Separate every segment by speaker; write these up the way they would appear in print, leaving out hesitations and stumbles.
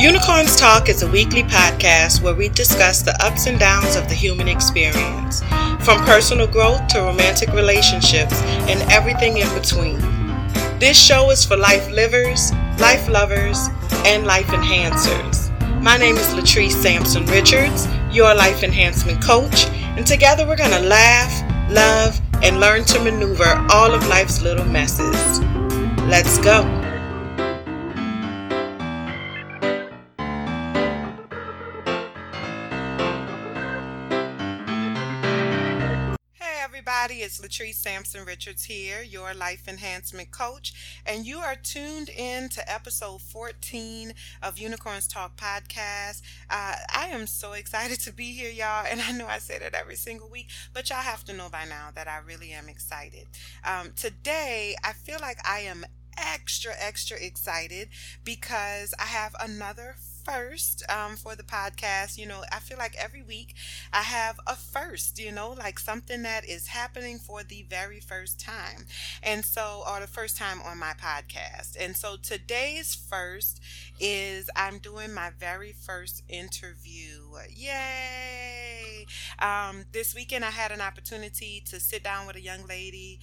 Speaker 1: Unicorns Talk is a weekly podcast where we discuss the ups and downs of the human experience, from personal growth to romantic relationships and everything in between. This show is for life livers, life lovers, and life enhancers. My name is Latrice Sampson Richards, your life enhancement coach, and together we're going to laugh, love, and learn to maneuver all of life's little messes. Let's go. Everybody, it's Latrice Sampson Richards here, your life enhancement coach, and you are tuned in to episode 14 of Unicorns Talk podcast. I am so excited to be here, y'all, and I know I say that every single week, but y'all have to know by now that I really am excited. Today, I feel like I am extra excited because I have another first for the podcast. I feel like every week I have a first, like something that is happening for the very first time. And so, or the first time on my podcast. And so today's first is I'm doing my very first interview. Yay! This weekend I had an opportunity to sit down with a young lady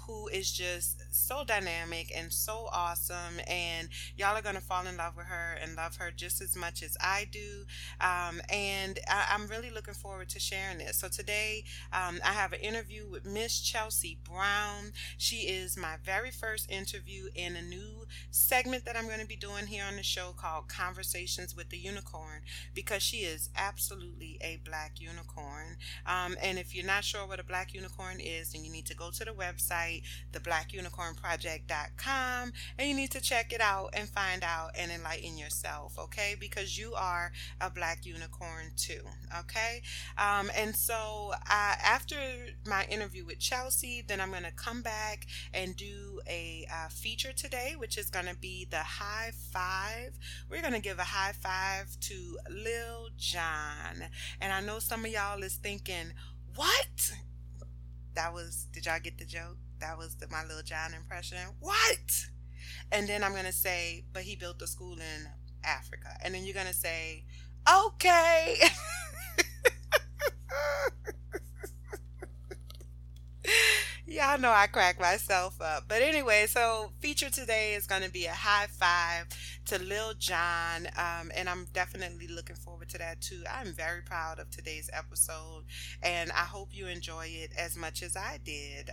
Speaker 1: who is just so dynamic and so awesome, and y'all are going to fall in love with her and love her just as much as I do. And I'm really looking forward to sharing this. So today I have an interview with Miss Chelsea Brown. She is my very first interview in a new segment that I'm going to be doing here on the show called Conversations with the Unicorn, because she is absolutely a black unicorn. And if you're not sure what a black unicorn is, then you need to go to the website, theblackunicornproject.com, and you need to check it out and find out and enlighten yourself, okay? Because you are a black unicorn too, okay? And so after my interview with Chelsea, then I'm going to come back and do a feature today, which is going to be the high five. We're going to give a high five to Lil Jon. And I know some of y'all is thinking, what? Did y'all get the joke? That was my Lil Jon impression. What? And then I'm going to say, but he built a school in Africa. And then you're going to say, okay. Y'all know I crack myself up. But anyway, so feature today is going to be a high five to Lil Jon. And I'm definitely looking forward to that too. I'm very proud of today's episode, and I hope you enjoy it as much as I did.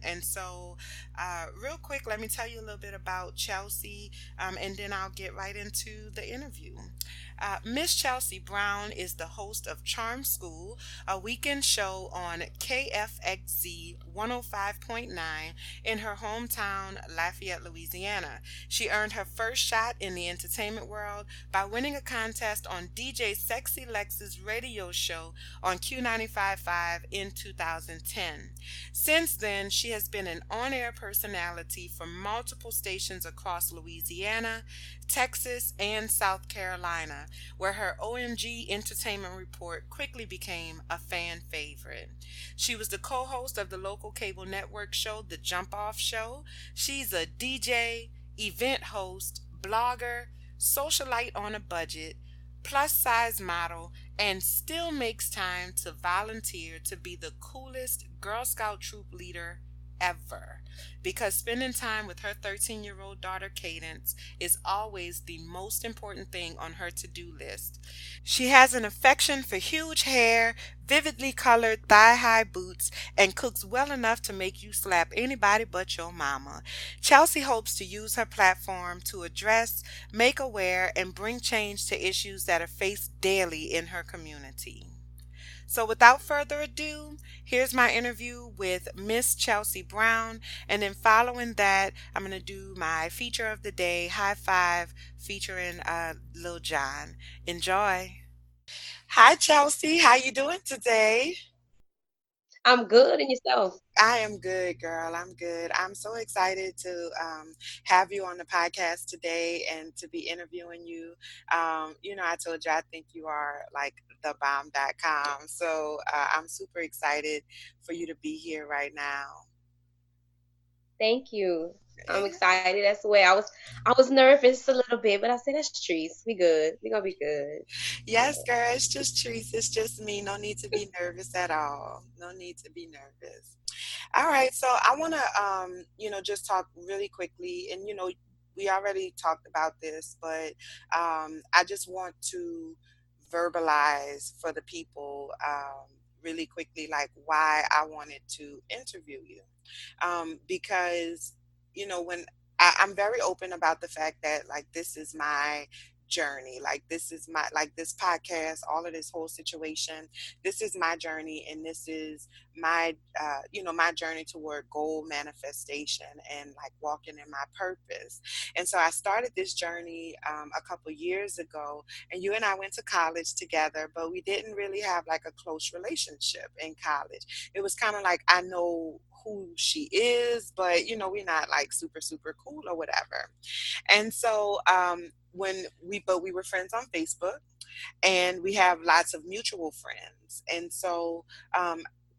Speaker 1: And so real quick, let me tell you a little bit about Chelsea, and then I'll get right into the interview. Miss Chelsea Brown is the host of Charm School, a weekend show on KFXZ 105.9 in her hometown, Lafayette, Louisiana. She earned her first shot in the entertainment world by winning a contest on DJ Sexy Lex's radio show on Q95.5 in 2010. Since then, she has been an on-air personality for multiple stations across Louisiana, Texas, and South Carolina, where her OMG Entertainment Report quickly became a fan favorite. She was the co-host of the local cable network show, The Jump Off Show. She's a DJ, event host, blogger, socialite on a budget, plus-size model, and still makes time to volunteer to be the coolest Girl Scout troop leader ever, because spending time with her 13-year-old daughter Cadence is always the most important thing on her to-do list. She has an affection for huge hair, vividly colored thigh-high boots, and cooks well enough to make you slap anybody but your mama. Chelsea hopes to use her platform to address, make aware, and bring change to issues that are faced daily in her community. So without further ado, here's my interview with Miss Chelsea Brown. And then following that, I'm going to do my feature of the day, High Five, featuring Lil Jon. Enjoy. Hi, Chelsea. How you doing today?
Speaker 2: I'm good, and yourself?
Speaker 1: I am good, girl. I'm good. I'm so excited to have you on the podcast today and to be interviewing you. I told you I think you are like thebomb.com. So I'm super excited for you to be here right now.
Speaker 2: Thank you. I'm
Speaker 1: Yeah.
Speaker 2: excited as well. I was nervous a little bit, but I said that's Trees. We good. We gonna be good.
Speaker 1: Yes, girl, it's just truth. It's just me. No need to be nervous at all. No need to be nervous. All right, so I want to, just talk really quickly, and we already talked about this, but I just want to verbalize for the people really quickly, like why I wanted to interview you, because when I'm very open about the fact that like this is my journey, like this is my like this podcast, all of this whole situation, this is my journey, and this is my my journey toward goal manifestation and like walking in my purpose. And so I started this journey a couple years ago, and you and I went to college together, but we didn't really have like a close relationship in college. It was kind of like I know who she is, but we're not like super super cool or whatever. And so we were friends on Facebook, and we have lots of mutual friends. And so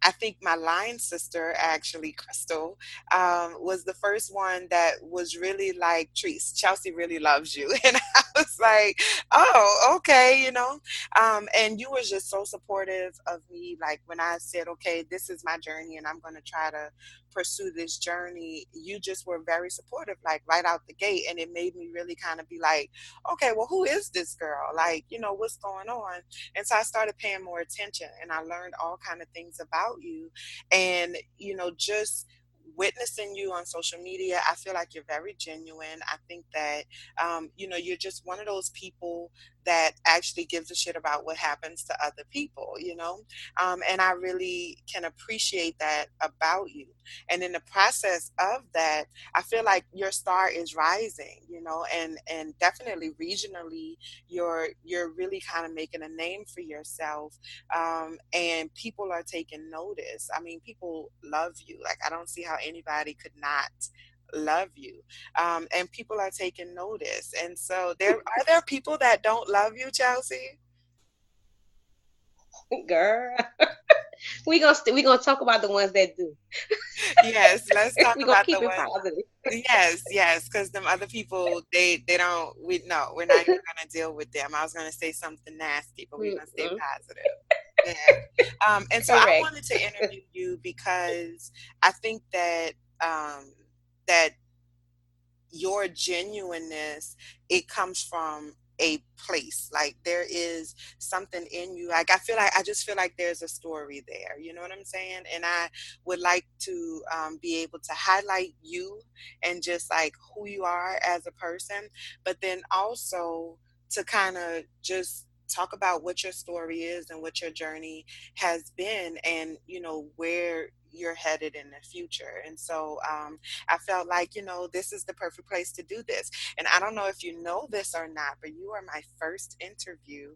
Speaker 1: I think my line sister, actually, Crystal, was the first one that was really like, Treese, Chelsea really loves you. And I was like, oh, okay, and you were just so supportive of me. Like when I said, okay, this is my journey and I'm going to try to pursue this journey, you just were very supportive, like right out the gate. And it made me really kind of be like, okay, well, who is this girl? Like, what's going on? And so I started paying more attention, and I learned all kind of things about you. And, just witnessing you on social media, I feel like you're very genuine. I think that, you're just one of those people that actually gives a shit about what happens to other people, and I really can appreciate that about you. And in the process of that, I feel like your star is rising, and definitely regionally, you're really kind of making a name for yourself, and people are taking notice. I mean, people love you. Like I don't see how anybody could not love you, and people are taking notice. And so there people that don't love you, Chelsea?
Speaker 2: Girl, we gonna talk about the ones that do.
Speaker 1: Yes, let's talk
Speaker 2: We gonna
Speaker 1: about the
Speaker 2: keep it
Speaker 1: one.
Speaker 2: positive.
Speaker 1: Yes, yes, because them other people, they don't. We no, we're not even gonna deal with them. I was gonna say something nasty, but we're gonna stay
Speaker 2: Mm-mm.
Speaker 1: positive. Yeah. And so I
Speaker 2: Correct.
Speaker 1: wanted to interview you because I think that that your genuineness, it comes from a place, like there is something in you. Like I just feel like there's a story there, you know what I'm saying? And I would like to be able to highlight you and just like who you are as a person, but then also to kind of just talk about what your story is and what your journey has been, and where you're headed in the future. And so I felt like, this is the perfect place to do this. And I don't know if you know this or not, but you are my first interview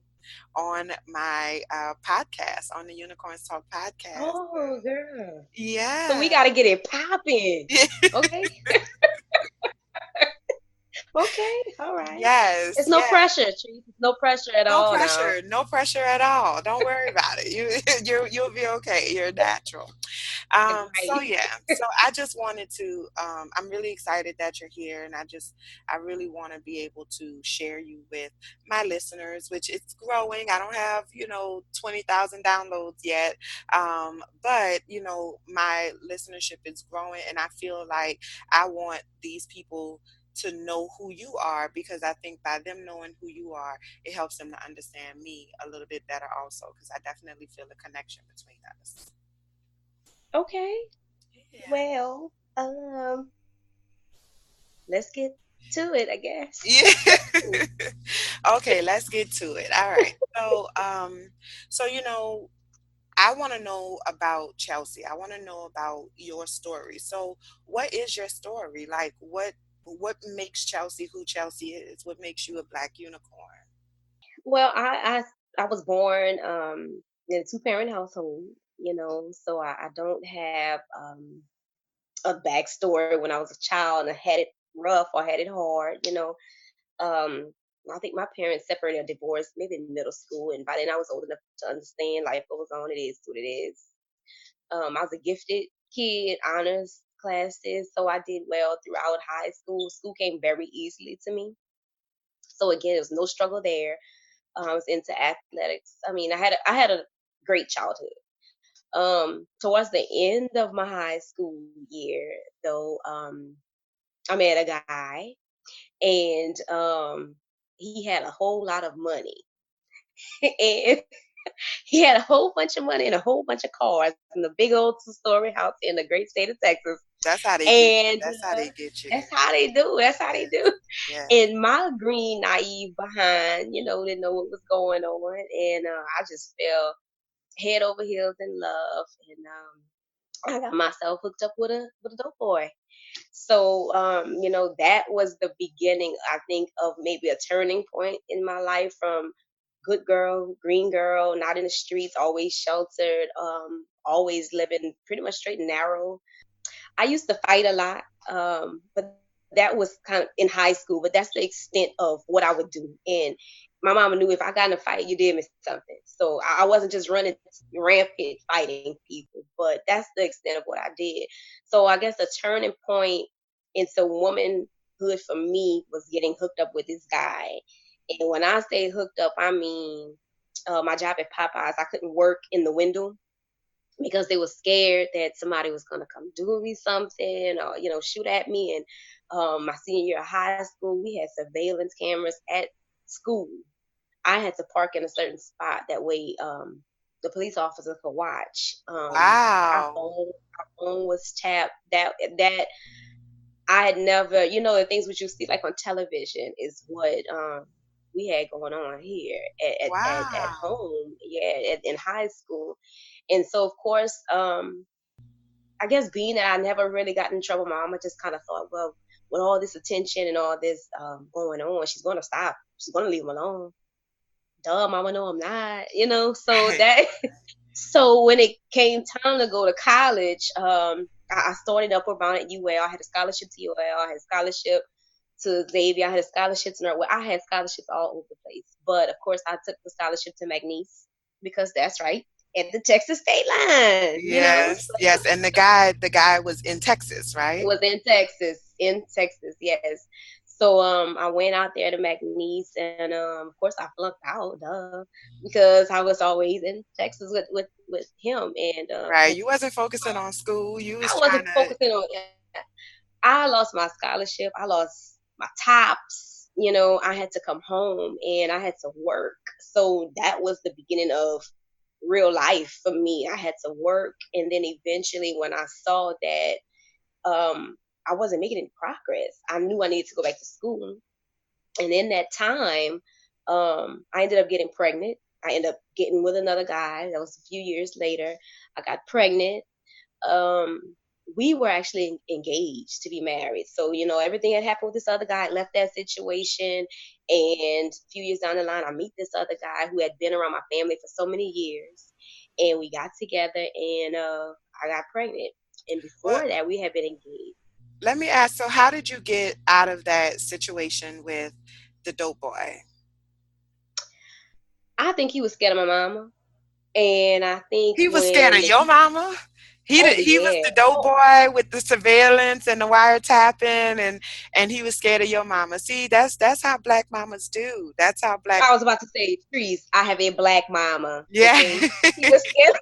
Speaker 1: on my podcast, on the Unicorns Talk podcast.
Speaker 2: Oh, girl. So we
Speaker 1: Yeah.
Speaker 2: gotta get it popping. Okay. Okay. All right.
Speaker 1: Yes.
Speaker 2: It's no
Speaker 1: Yes.
Speaker 2: pressure, Trees. It's no pressure at
Speaker 1: No
Speaker 2: all now.
Speaker 1: pressure. No pressure at all. Don't worry about it. You'll be okay. You're natural. So
Speaker 2: Right.
Speaker 1: yeah, so I just wanted to, I'm really excited that you're here, and I really want to be able to share you with my listeners, which it's growing. I don't have, 20,000 downloads yet. But my listenership is growing, and I feel like I want these people to know who you are, because I think by them knowing who you are, it helps them to understand me a little bit better also, because I definitely feel a connection between us.
Speaker 2: Okay.
Speaker 1: Yeah.
Speaker 2: Well, let's get to it, I guess.
Speaker 1: Yeah. Okay, let's get to it. All right. So I want to know about Chelsea. I want to know about your story. So, what is your story? Like, what makes Chelsea who Chelsea is? What makes you a black unicorn?
Speaker 2: Well, I was born in a two-parent household, so I don't have a backstory when I was a child and I had it rough or had it hard, Um, I think my parents separated or divorced maybe in middle school, and by then I was old enough to understand life goes on. It is what it is. I was a gifted kid, honors, classes, so I did well throughout high school. School came very easily to me. So again, there was no struggle there. I was into athletics. I mean, I had a great childhood. Towards the end of my high school year, though, I met a guy, and he had a whole lot of money, and he had a whole bunch of money and a whole bunch of cars and a big old two-story house in the great state of Texas.
Speaker 1: That's how they get you.
Speaker 2: And
Speaker 1: That's how they get you.
Speaker 2: that's how they do. That's how they do.
Speaker 1: Yeah.
Speaker 2: And my green, naive behind, didn't know what was going on, and I just fell head over heels in love, and I got myself hooked up with a dope boy. So, that was the beginning, I think, of maybe a turning point in my life from good girl, green girl, not in the streets, always sheltered, always living pretty much straight and narrow. I used to fight a lot, but that was kind of in high school, but that's the extent of what I would do. And my mama knew if I got in a fight, you did me something. So I wasn't just running rampant fighting people, but that's the extent of what I did. So I guess a turning point into womanhood for me was getting hooked up with this guy. And when I say hooked up, I mean my job at Popeyes, I couldn't work in the window because they were scared that somebody was going to come do me something or shoot at me. And my senior year of high school, we had surveillance cameras at school. I had to park in a certain spot that way the police officer could watch. Our
Speaker 1: Wow.
Speaker 2: phone was tapped. That I had never, the things which you see like on television is what we had going on here at
Speaker 1: Wow.
Speaker 2: home, yeah, in high school. And so, of course, I guess being that I never really got in trouble, my mama just kind of thought, well, with all this attention and all this going on, she's going to stop. She's going to leave him alone. Duh, mama, no, I'm not. So that so when it came time to go to college, I started up around at UL. I had a scholarship to UL. I had a scholarship to Xavier. I had a scholarship to Northwest. I had scholarships all over the place. But of course, I took the scholarship to McNeese because that's right at the Texas state line.
Speaker 1: Yes,
Speaker 2: So
Speaker 1: yes. And the guy was in Texas,
Speaker 2: it
Speaker 1: right?
Speaker 2: was in Texas, yes. So I went out there to McNeese, and of course I flunked out, duh, because I was always in Texas with him, and
Speaker 1: Right. You wasn't focusing on school. You was
Speaker 2: I
Speaker 1: trying
Speaker 2: wasn't
Speaker 1: to.
Speaker 2: focusing on. I lost my scholarship. I lost my tops. I had to come home and I had to work. So that was the beginning of real life for me. I had to work, and then eventually, when I saw that I wasn't making any progress, I knew I needed to go back to school. And in that time, I ended up getting pregnant. I ended up getting with another guy. That was a few years later. I got pregnant. um we were actually engaged to be married. So, everything had happened with this other guy. I left that situation. And a few years down the line, I meet this other guy who had been around my family for so many years. And we got together, and I got pregnant. And
Speaker 1: Well,
Speaker 2: before that, we had been engaged.
Speaker 1: let me ask, so how did you get out of that situation with the dope boy?
Speaker 2: I think he was scared of my mama. And I think
Speaker 1: He was scared
Speaker 2: when
Speaker 1: of your mama?
Speaker 2: oh
Speaker 1: He was
Speaker 2: yeah,
Speaker 1: the dope boy with the surveillance and the wiretapping, and he was scared of your mama. See, that's how black mamas do. That's how black.
Speaker 2: I was about to say, Trees, I have a black mama.
Speaker 1: Yeah.
Speaker 2: Okay. He was scared.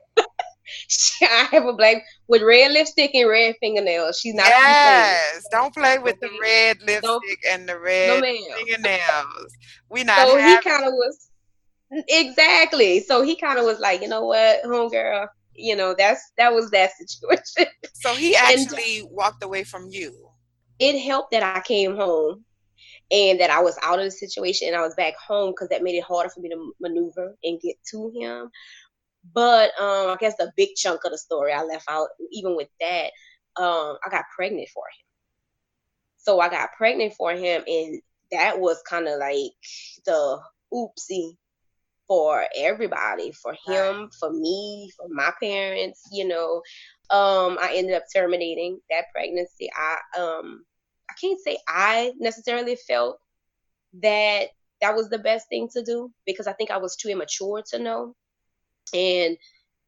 Speaker 2: I have a black with red lipstick and red fingernails. She's not to be played.
Speaker 1: Yes. Don't play with the
Speaker 2: Okay.
Speaker 1: red
Speaker 2: Don't
Speaker 1: lipstick and the
Speaker 2: no
Speaker 1: red
Speaker 2: ma'am.
Speaker 1: fingernails. We not
Speaker 2: So he
Speaker 1: having
Speaker 2: kind of was exactly. So he kind of was like, you know what, homegirl, that was that situation.
Speaker 1: so he
Speaker 2: And
Speaker 1: actually walked away from you.
Speaker 2: it helped that I came home and that I was out of the situation and I was back home because that made it harder for me to maneuver and get to him. But I guess the big chunk of the story I left out, even with that, I got pregnant for him. So I got pregnant for him, and that was kind of like the oopsie for everybody, for
Speaker 1: Right.
Speaker 2: him, for me, for my parents. I ended up terminating that pregnancy. I can't say I necessarily felt that that was the best thing to do because I think I was too immature to know. And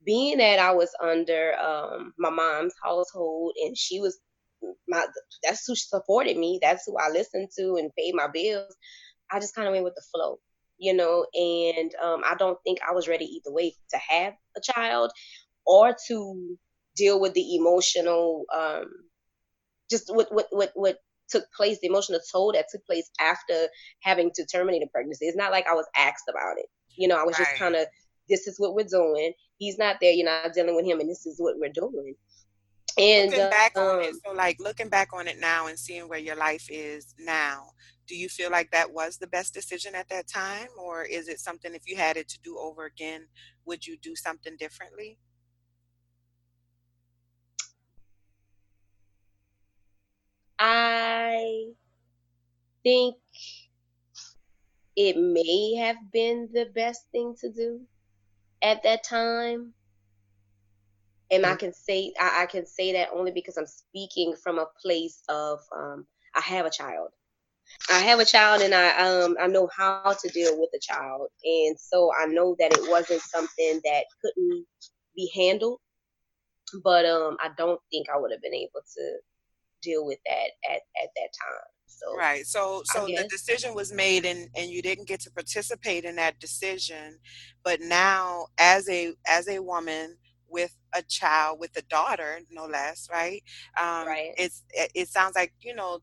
Speaker 2: being that I was under my mom's household and she was my that's who supported me. That's who I listened to and paid my bills. I just kind of went with the flow, and I don't think I was ready either way to have a child or to deal with the emotional, just what took place, the emotional toll that took place after having to terminate a pregnancy. It's not like I was asked about it. I was just kind
Speaker 1: Right.
Speaker 2: of, this is what we're doing. He's not there. You're not dealing with him, and this is what we're doing. And
Speaker 1: Looking back on it, so like looking back on it now and seeing where your life is now, do you feel like that was the best decision at that time? Or is it something, if you had it to do over again, would you do something differently?
Speaker 2: I think it may have been the best thing to do at that time. And I can say that only because I'm speaking from a place of, I have a child. I have a child, and I know how to deal with a child, and so I know that it wasn't something that couldn't be handled. But I don't think I would have been able to deal with that at that time. So
Speaker 1: Right. So
Speaker 2: I
Speaker 1: so the
Speaker 2: guess
Speaker 1: decision was made and you didn't get to participate in that decision, but now as a woman with a child, with a daughter, no less, right?
Speaker 2: right.
Speaker 1: It sounds like,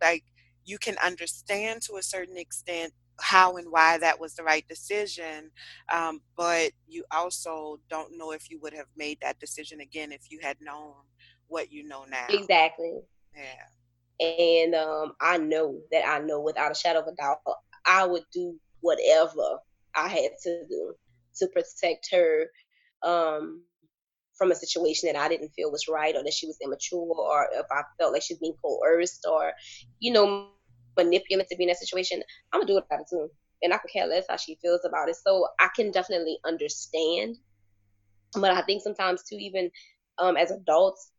Speaker 1: like you can understand to a certain extent how and why that was the right decision, but you also don't know if you would have made that decision again if you had known what you know now.
Speaker 2: Exactly.
Speaker 1: Yeah.
Speaker 2: And I know without a shadow of a doubt, I would do whatever I had to do to protect her, um, from a situation that I didn't feel was right, or that she was immature, or if I felt like she was being coerced, or manipulated to be in that situation. I'm gonna do what I gotta do, and I could care less how she feels about it. So I can definitely understand, but I think sometimes too, even as adults,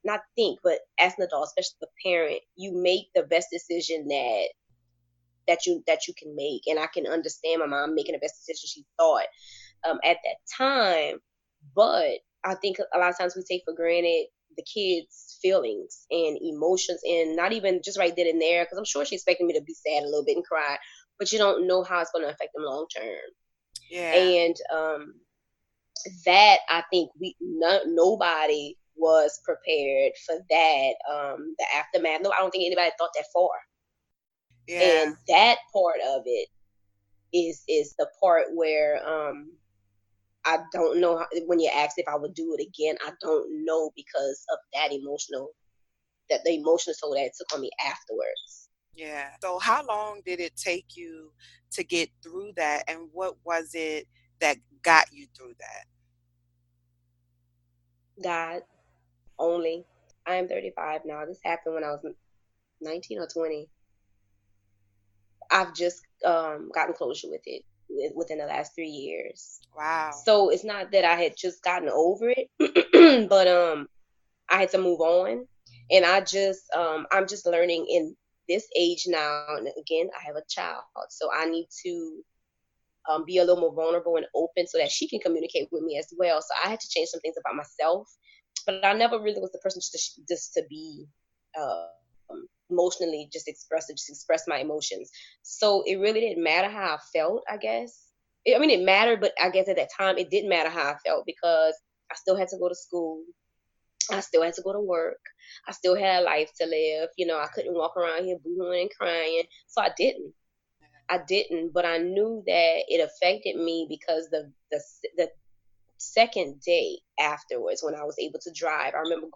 Speaker 2: not think, but as an adult, especially the parent, you make the best decision that you can make. And I can understand my mom making the best decision she thought, at that time. But I think a lot of times we take for granted the kids' feelings and emotions, and not even just right then and there, because I'm sure she's expecting me to be sad a little bit and cry, but you don't know how it's going to affect them long term.
Speaker 1: Yeah.
Speaker 2: And that I think nobody was prepared for that. The aftermath. No, I don't think anybody thought that far.
Speaker 1: Yeah.
Speaker 2: And that part of it is the part where, I don't know how, when you asked if I would do it again. I don't know because of that the emotional toll that it took on me afterwards.
Speaker 1: Yeah. So how long did it take you to get through that, and what was it that got you through that?
Speaker 2: God only. I am 35 now. This happened when I was 19 or 20. I've just gotten closure with it within the last 3 years.
Speaker 1: Wow.
Speaker 2: So it's not that I had just gotten over it, but I had to move on, and I'm just learning in this age now. And again, I have a child, so I need to, be a little more vulnerable and open so that she can communicate with me as well. So I had to change some things about myself, but I never really was the person just to be, emotionally just express my emotions. So it really didn't matter how I felt, I guess. I mean, it mattered, but I guess at that time it didn't matter how I felt because I still had to go to school. I still had to go to work. I still had a life to live. I couldn't walk around here boohooing and crying. So I didn't. I didn't, but I knew that it affected me because the second day afterwards, when I was able to drive, I remember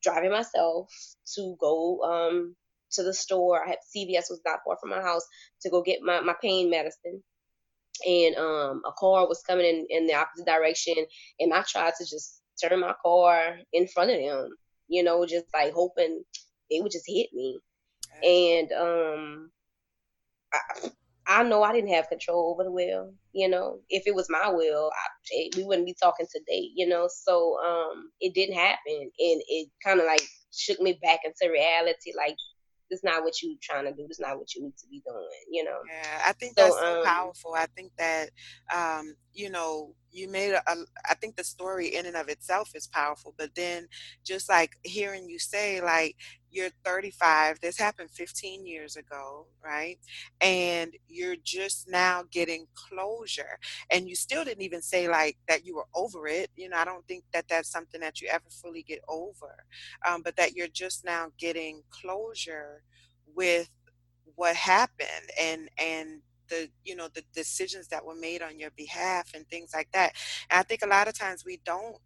Speaker 2: driving myself to go, to the store. I had CVS was not far from my house, to go get my pain medicine, and a car was coming in the opposite direction, and I tried to just turn my car in front of them, just like hoping they would just hit me. And I, I know I didn't have control over the wheel. If it was my will, we wouldn't be talking today. So it didn't happen, and it kind of like shook me back into reality. Like, this is not what you trying to do. This is not what you need to be doing.
Speaker 1: Yeah, I think
Speaker 2: So
Speaker 1: that's so powerful. I think that, you made I think the story in and of itself is powerful, but then just like hearing you say, like, you're 35. This happened 15 years ago, right? And you're just now getting closure. And you still didn't even say like that you were over it. I don't think that that's something that you ever fully get over, but that you're just now getting closure with what happened, and the decisions that were made on your behalf and things like that. And I think a lot of times we don't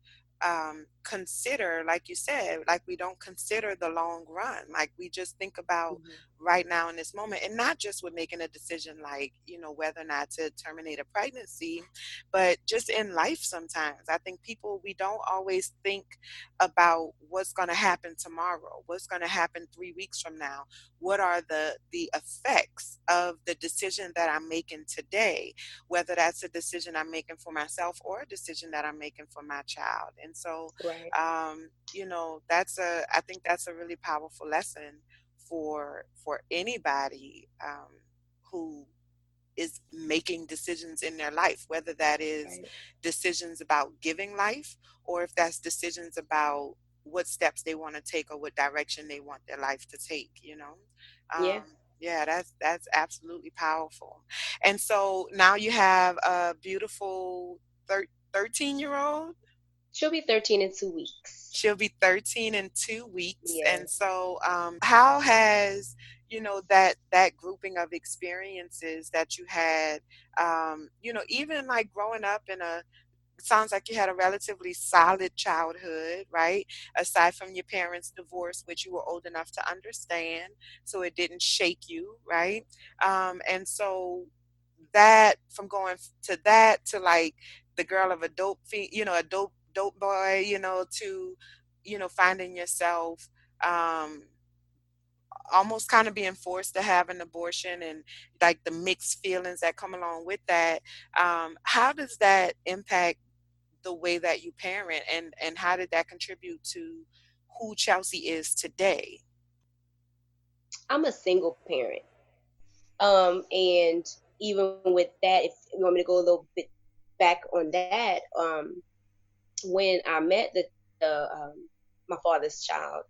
Speaker 1: consider, like you said, like we don't consider the long run. Like we just think about
Speaker 2: Mhm.
Speaker 1: right now in this moment, and not just with making a decision like, whether or not to terminate a pregnancy, but just in life sometimes. I think people, we don't always think about what's going to happen tomorrow, what's going to happen 3 weeks from now, what are the effects of the decision that I'm making today, whether that's a decision I'm making for myself or a decision that I'm making for my child. And so,
Speaker 2: Right.
Speaker 1: I think that's a really powerful lesson for anybody who is making decisions in their life, whether that is
Speaker 2: Right.
Speaker 1: decisions about giving life, or if that's decisions about what steps they want to take or what direction they want their life to take.
Speaker 2: Yeah.
Speaker 1: Um, yeah, that's absolutely powerful. And so now you have a beautiful 13-year-old.
Speaker 2: She'll be 13 in 2 weeks.
Speaker 1: She'll be 13 in 2 weeks. And
Speaker 2: Yes.
Speaker 1: so, how has, that grouping of experiences that you had, even like growing up it sounds like you had a relatively solid childhood, right? Aside from your parents' divorce, which you were old enough to understand, so it didn't shake you, right? And so that, from going to that to like the girl of a a dope boy, to finding yourself um almost kind of being forced to have an abortion, and like the mixed feelings that come along with that. How does that impact the way that you parent, and how did that contribute to who Chelsea is today?
Speaker 2: I'm a single parent. And even with that, if you want me to go a little bit back on that, when I met my father's child,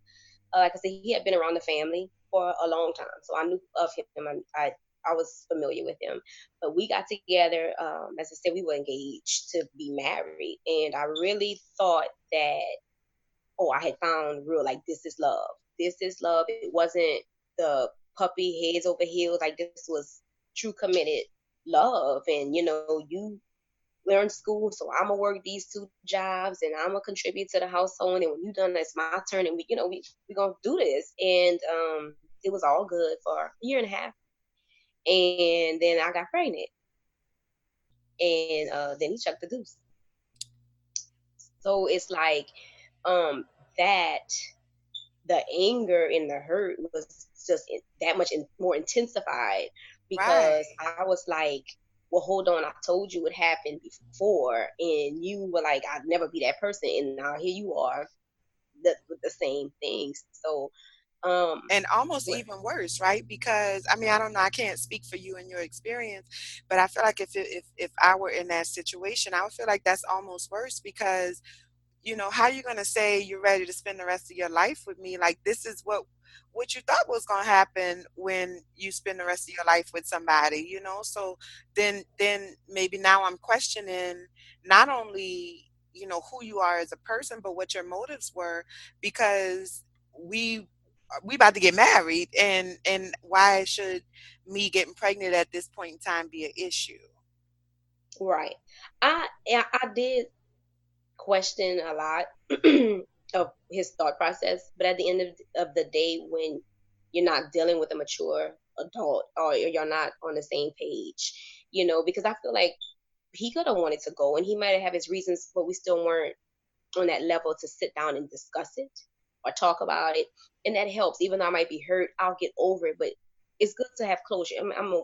Speaker 2: like I said, he had been around the family for a long time, so I knew of him. I was familiar with him, but we got together. As I said, we were engaged to be married, and I really thought that, oh, I had found real, like, this is love. This is love. It wasn't the puppy heads over heels. Like, this was true committed love. And you learn school, so I'm gonna work these two jobs, and I'm gonna contribute to the household. And when you done, it's my turn, and we gonna do this. And it was all good for a year and a half, and then I got pregnant, and then he chucked the deuce. So it's like that the anger and the hurt was just that much more intensified, because
Speaker 1: Right.
Speaker 2: I was like, well, hold on, I told you what happened before, and you were like, I'd never be that person, and now here you are, with the same things. So,
Speaker 1: And almost
Speaker 2: what
Speaker 1: even worse, right? Because I mean, I don't know, I can't speak for you and your experience, but I feel like if I were in that situation, I would feel like that's almost worse, because how you going to say you're ready to spend the rest of your life with me? Like, this is what you thought was going to happen when you spend the rest of your life with somebody. So then maybe now I'm questioning not only, who you are as a person, but what your motives were, because we about to get married, and why should me getting pregnant at this point in time be an issue?
Speaker 2: right? Yeah, I did question a lot of his thought process, but at the end of the day, when you're not dealing with a mature adult, or you're not on the same page, because I feel like he could have wanted to go, and he might have his reasons, but we still weren't on that level to sit down and discuss it or talk about it. And that helps. Even though I might be hurt, I'll get over it. But it's good to have closure.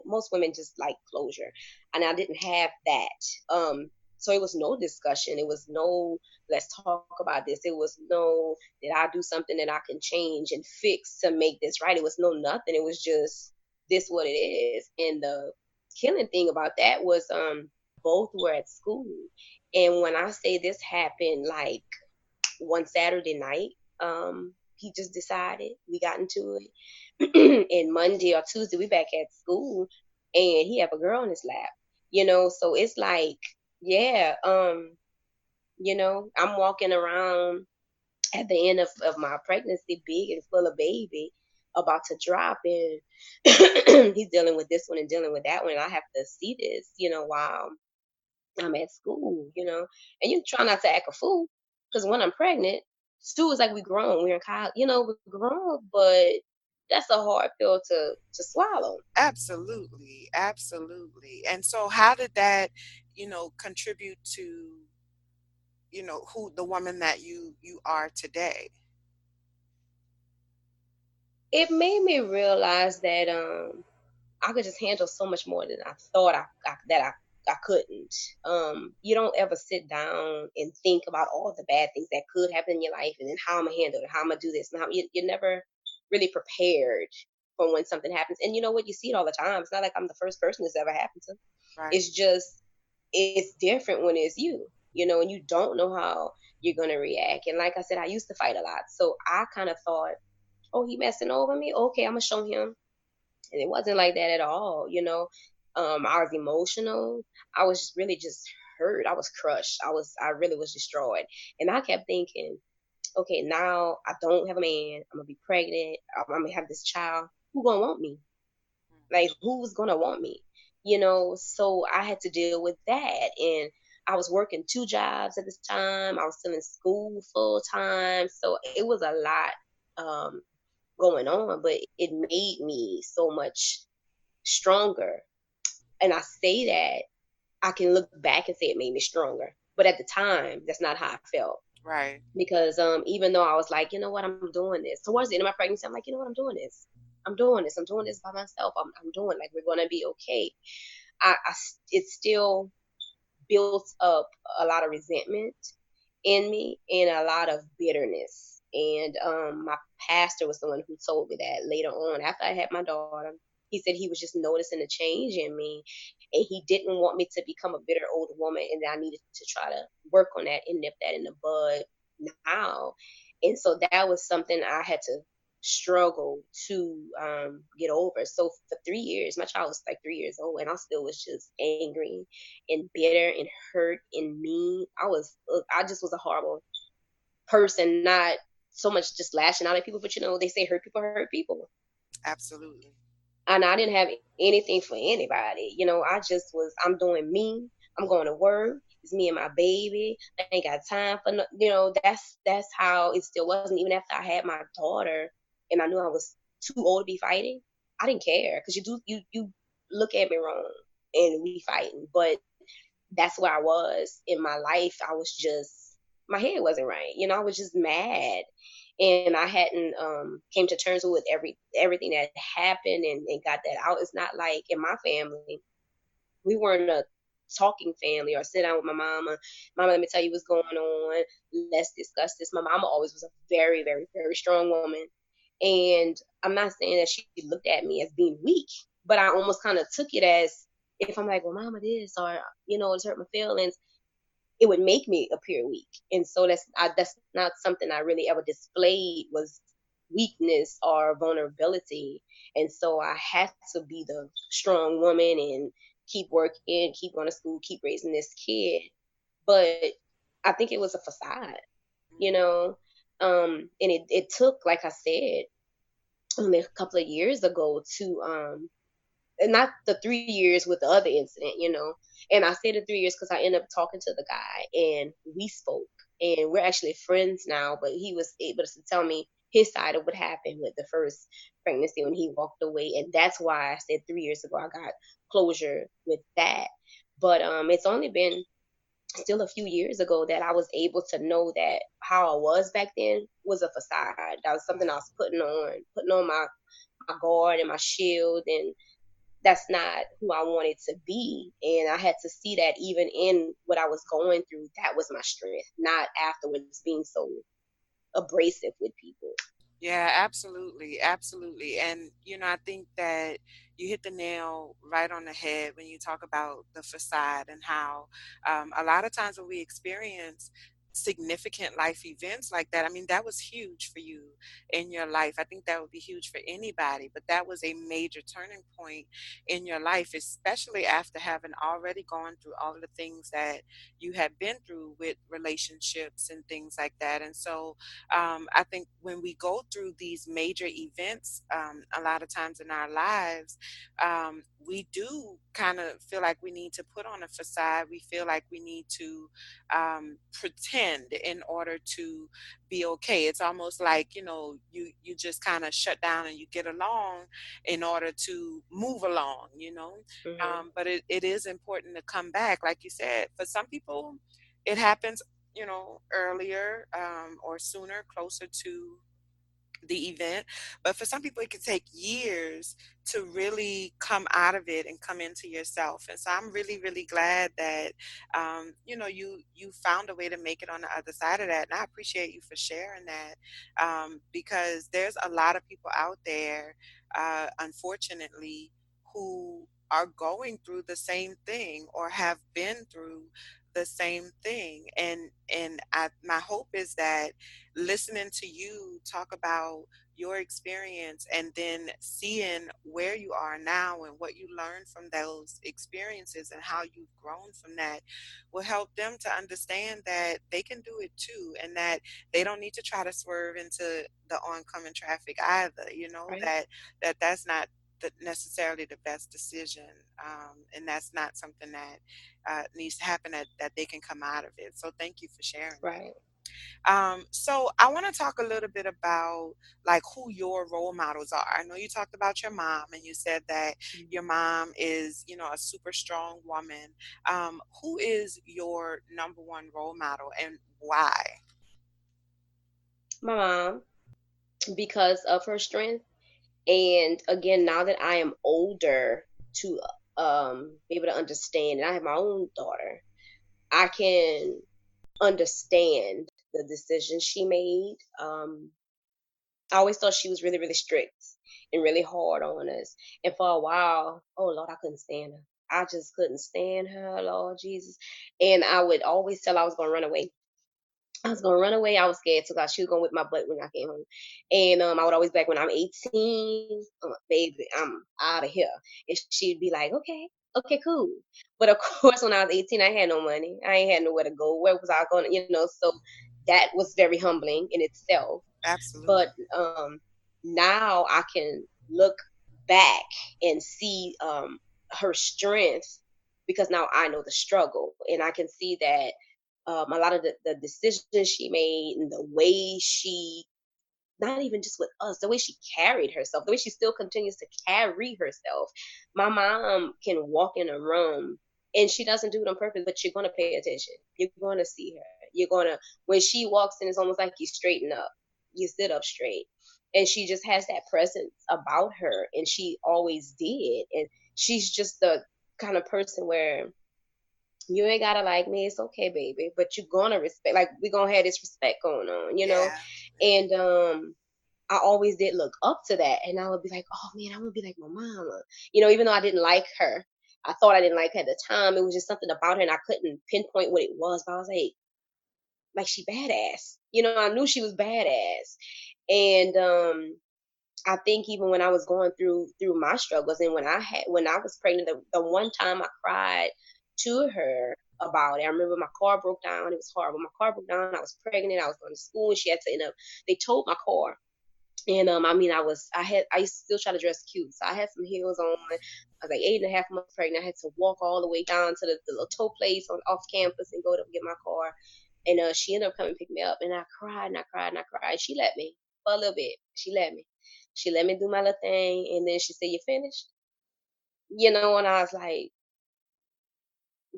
Speaker 2: Most women just like closure, and I didn't have that. So it was no discussion. It was no, let's talk about this. It was no, did I do something that I can change and fix to make this right? It was no nothing. It was just this what it is. And the killing thing about that was both were at school. And when I say this happened like one Saturday night, he just decided. We got into it. And Monday or Tuesday we back at school, and he have a girl in his lap. So it's like, yeah, I'm walking around at the end of my pregnancy, big and full of baby, about to drop, and he's dealing with this one and dealing with that one. And I have to see this, while I'm at school, and you try not to act a fool, because when I'm pregnant, Stu is like, we grown, we're in college, we're grown, but that's a hard pill to swallow.
Speaker 1: Absolutely, absolutely. And so how did that, contribute to, who the woman that you are today?
Speaker 2: It made me realize that I could just handle so much more than I thought I couldn't. You don't ever sit down and think about all the bad things that could happen in your life, and then how I'm gonna handle it, how I'm gonna do this, and you're never really prepared for when something happens. And you know what? You see it all the time. It's not like I'm the first person this ever happened to.
Speaker 1: Right.
Speaker 2: It's just it's different when it's you, and you don't know how you're gonna react. And like I said, I used to fight a lot, so I kind of thought, oh, he messing over me. Okay, I'm gonna show him, and it wasn't like that at all. I was emotional. I was just really just hurt. I was crushed. I really was destroyed. And I kept thinking, okay, now I don't have a man. I'm gonna be pregnant. I'm gonna have this child. Who gonna want me? Like, who's gonna want me? So I had to deal with that. And I was working two jobs at this time. I was still in school full time. So it was a lot going on, but it made me so much stronger. And I say that I can look back and say it made me stronger. But at the time, that's not how I felt.
Speaker 1: Right.
Speaker 2: Because even though I was like, you know what, I'm doing this. Towards the end of my pregnancy, I'm like, you know what, I'm doing this. I'm doing this. I'm doing this by myself. I'm doing, like, we're gonna be okay. It still built up a lot of resentment in me and a lot of bitterness. And my pastor was the one who told me that later on after I had my daughter. He said he was just noticing a change in me, and he didn't want me to become a bitter old woman, and that I needed to try to work on that and nip that in the bud now. And so that was something I had to struggle to get over. So for 3 years, my child was like 3 years old, and I still was just angry and bitter and hurt and mean. I just was a horrible person, not so much just lashing out at people, but they say hurt people.
Speaker 1: Absolutely.
Speaker 2: And I didn't have anything for anybody. I just was, I'm doing me. I'm going to work. It's me and my baby. I ain't got time for no, that's how it still wasn't. Even after I had my daughter and I knew I was too old to be fighting, I didn't care, because you look at me wrong and we fighting. But that's where I was in my life. I was just, my head wasn't right. I was just mad, and I hadn't came to terms with everything that happened, and got that out. It's not like in my family we weren't a talking family or sit down with my mama. Mama, let me tell you what's going on. Let's discuss this. My mama always was a very, very, very strong woman. And I'm not saying that she looked at me as being weak, but I almost kind of took it as, if I'm like, well, mama, this, or, it's hurt my feelings, it would make me appear weak. And so that's not something I really ever displayed, was weakness or vulnerability. And so I had to be the strong woman and keep working, keep going to school, keep raising this kid. But I think it was a facade, you
Speaker 1: Mhm.
Speaker 2: know. And it took, like I said, only a couple of years ago to and not the 3 years with the other incident. And I say the 3 years because I ended up talking to the guy, and we spoke, and we're actually friends now. But he was able to tell me his side of what happened with the first pregnancy when he walked away, and that's why I said 3 years ago I got closure with that. But it's only been still a few years ago that I was able to know that how I was back then was a facade. That was something I
Speaker 1: Right.
Speaker 2: was putting on my guard and my shield, and that's not who I wanted to be. And I had to see that even in what I was going through, that was my strength, not afterwards being so abrasive with people.
Speaker 1: Yeah, absolutely. Absolutely. And, I think that you hit the nail right on the head when you talk about the facade and how a lot of times when we experience significant life events like that. I mean, that was huge for you in your life. I think that would be huge for anybody, but that was a major turning point in your life, especially after having already gone through all of the things that you had been through with relationships and things like that. And so I think when we go through these major events, a lot of times in our lives, we do kind of feel like we need to put on a facade. We feel like we need to pretend in order to be okay. It's almost like, you just kind of shut down and you get along in order to move along,
Speaker 2: Mhm.
Speaker 1: but it is important to come back. Like you said, for some people, it happens, earlier, or sooner, closer to the event. But for some people, it can take years to really come out of it and come into yourself. And so I'm really, really glad that, you found a way to make it on the other side of that. And I appreciate you for sharing that, because there's a lot of people out there, unfortunately, who are going through the same thing or have been through the same thing. My hope is that listening to you talk about your experience and then seeing where you are now and what you learned from those experiences and how you've grown from that will help them to understand that they can do it too, and that they don't need to try to swerve into the oncoming traffic either,
Speaker 2: Right.
Speaker 1: that's not necessarily the best decision, and that's not something that needs to happen, that they can come out of it. So thank you for sharing that.
Speaker 2: Right.
Speaker 1: So I want to talk a little bit about like who your role models are. I know you talked about your mom and you said that
Speaker 2: Mhm.
Speaker 1: your mom is, a super strong woman. Who is your number one role model and why?
Speaker 2: My mom, because of her strength. And again, now that I am older to be able to understand, and I have my own daughter, I can understand the decisions she made. I always thought she was really, really strict and really hard on us. And for a while, oh Lord, I couldn't stand her. I just couldn't stand her, Lord Jesus. And I would always tell her I was gonna run away. I was gonna run away. I was scared so God, she was gonna whip my butt when I came home. And I would always be like, when I'm 18, I'm like, baby, I'm out of here. And she'd be like, okay, okay, cool. But of course, when I was 18, I had no money. I ain't had nowhere to go. Where was I going? So that was very humbling in itself.
Speaker 1: Absolutely.
Speaker 2: But now I can look back and see her strength, because now I know the struggle, and I can see that a lot of the decisions she made and the way she, not even just with us, the way she carried herself, the way she still continues to carry herself. My mom can walk in a room and she doesn't do it on purpose, but you're going to pay attention. You're going to see her. You're going to, when she walks in, it's almost like you straighten up, you sit up straight. And she just has that presence about her, and she always did. And she's just the kind of person where you ain't gotta like me. It's okay, baby. But you're gonna respect. Like we gonna have this respect going on.
Speaker 1: Yeah.
Speaker 2: And I always did look up to that, and I would be like, oh man, I want to be like my mama. Even though I didn't like her, I thought I didn't like her at the time. It was just something about her, and I couldn't pinpoint what it was. But I was like she badass. I knew she was badass, and I think even when I was going through my struggles, and when I was pregnant, the one time I cried to her about it. I remember my car broke down. It was horrible. My car broke down. I was pregnant. I was going to school, and she had to end up. They towed my car, and I mean, I used to still try to dress cute, so I had some heels on. I was like 8.5 months pregnant. I had to walk all the way down to the little tow place on off campus and go to get my car. And she ended up coming to pick me up, and I cried and I cried and I cried. She let me for a little bit. She let me. She let me do my little thing, and then she said, "You finished?" And I was like,